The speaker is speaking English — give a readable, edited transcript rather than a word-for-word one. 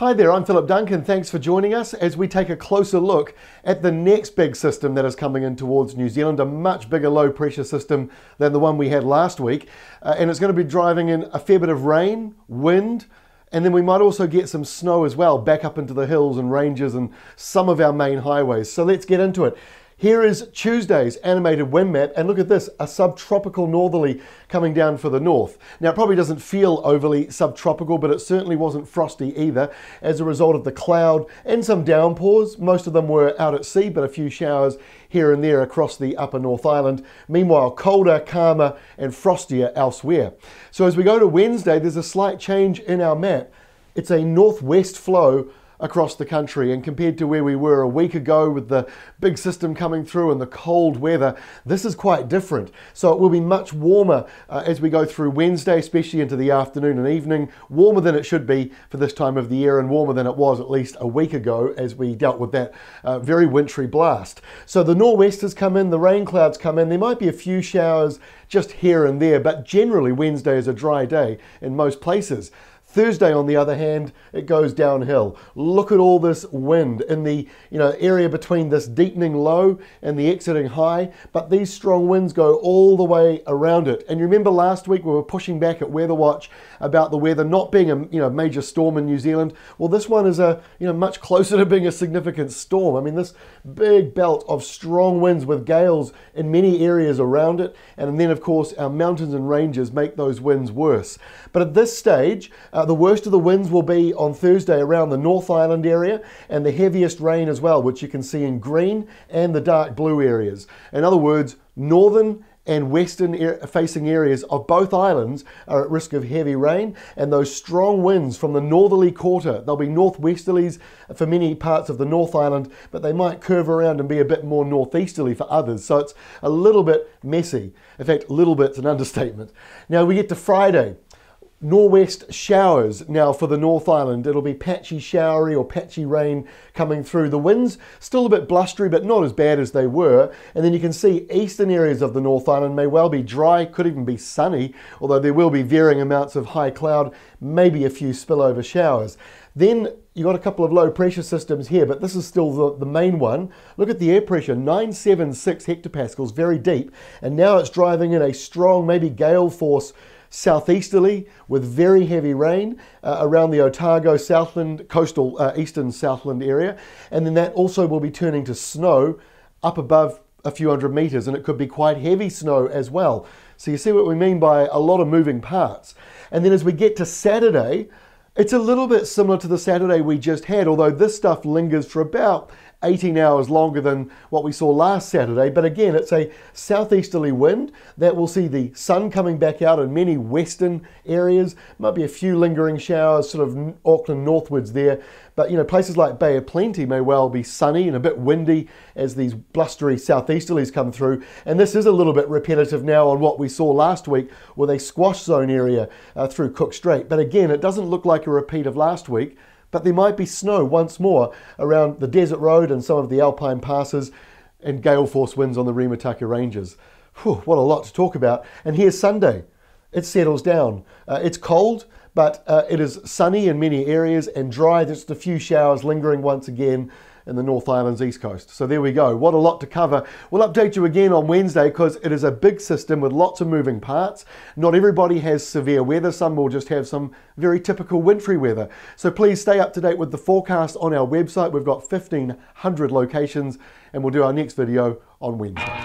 Hi there, I'm Philip Duncan. Thanks for joining us as we take a closer look at the next big system that is coming in towards New Zealand, a much bigger low pressure system than the one we had last week. And it's going to be driving in a fair bit of rain, wind, and then we might also get some snow as well back up into the hills and ranges and some of our main highways. So let's get into it. Here is Tuesday's animated wind map, and look at this, a subtropical northerly coming down for the north. Now it probably doesn't feel overly subtropical, but it certainly wasn't frosty either as a result of the cloud and some downpours. Most of them were out at sea, but a few showers here and there across the upper North Island. Meanwhile, colder, calmer and frostier elsewhere. So as we go to Wednesday, there's a slight change in our map. It's a northwest flow across the country, and compared to where we were a week ago with the big system coming through and the cold weather, this is quite different. So it will be much warmer as we go through Wednesday, especially into the afternoon and evening, warmer than it should be for this time of the year and warmer than it was at least a week ago as we dealt with that very wintry blast. So the nor'westers come in, the rain clouds come in, there might be a few showers just here and there, but generally Wednesday is a dry day in most places. Thursday, on the other hand, it goes downhill. Look at all this wind in the area between this deepening low and the exiting high, but these strong winds go all the way around it. And you remember last week we were pushing back at Weather Watch about the weather not being a major storm in New Zealand. Well, this one is much closer to being a significant storm. I mean, this big belt of strong winds with gales in many areas around it, and then of course our mountains and ranges make those winds worse. But at this stage, the worst of the winds will be on Thursday around the North Island area, and the heaviest rain as well, which you can see in green and the dark blue areas. In other words, northern and western facing areas of both islands are at risk of heavy rain, and those strong winds from the northerly quarter, they'll be northwesterlies for many parts of the North Island, but they might curve around and be a bit more northeasterly for others. So it's a little bit messy. In fact, a little bit's an understatement. Now we get to Friday. Nor'west showers now for the North Island. It'll be patchy showery or patchy rain coming through. The winds still a bit blustery, but not as bad as they were. And then you can see eastern areas of the North Island may well be dry, could even be sunny, although there will be varying amounts of high cloud, maybe a few spillover showers. Then you've got a couple of low pressure systems here, but this is still the main one. Look at the air pressure, 976 hectopascals, very deep. And now it's driving in a strong, maybe gale force southeasterly with very heavy rain around the Otago Southland, coastal eastern Southland area. And then that also will be turning to snow up above a few hundred meters, and it could be quite heavy snow as well. So you see what we mean by a lot of moving parts. And then as we get to Saturday, it's a little bit similar to the Saturday we just had, although this stuff lingers for about 18 hours longer than what we saw last Saturday. But again, it's a southeasterly wind that will see the sun coming back out in many western areas. Might be a few lingering showers sort of Auckland northwards there. But places like Bay of Plenty may well be sunny and a bit windy as these blustery southeasterlies come through. And this is a little bit repetitive now on what we saw last week with a squash zone area through Cook Strait. But again, it doesn't look like a repeat of last week. But there might be snow once more around the Desert Road and some of the Alpine passes, and gale force winds on the Rimataka Ranges. Whew, what a lot to talk about. And here's Sunday. It settles down. It's cold, but it is sunny in many areas and dry. There's just a few showers lingering once again in the North Island's east coast. So there we go. What a lot to cover. We'll update you again on Wednesday because it is a big system with lots of moving parts. Not everybody has severe weather. Some will just have some very typical wintry weather. So please stay up to date with the forecast on our website. We've got 1,500 locations, and we'll do our next video on Wednesday.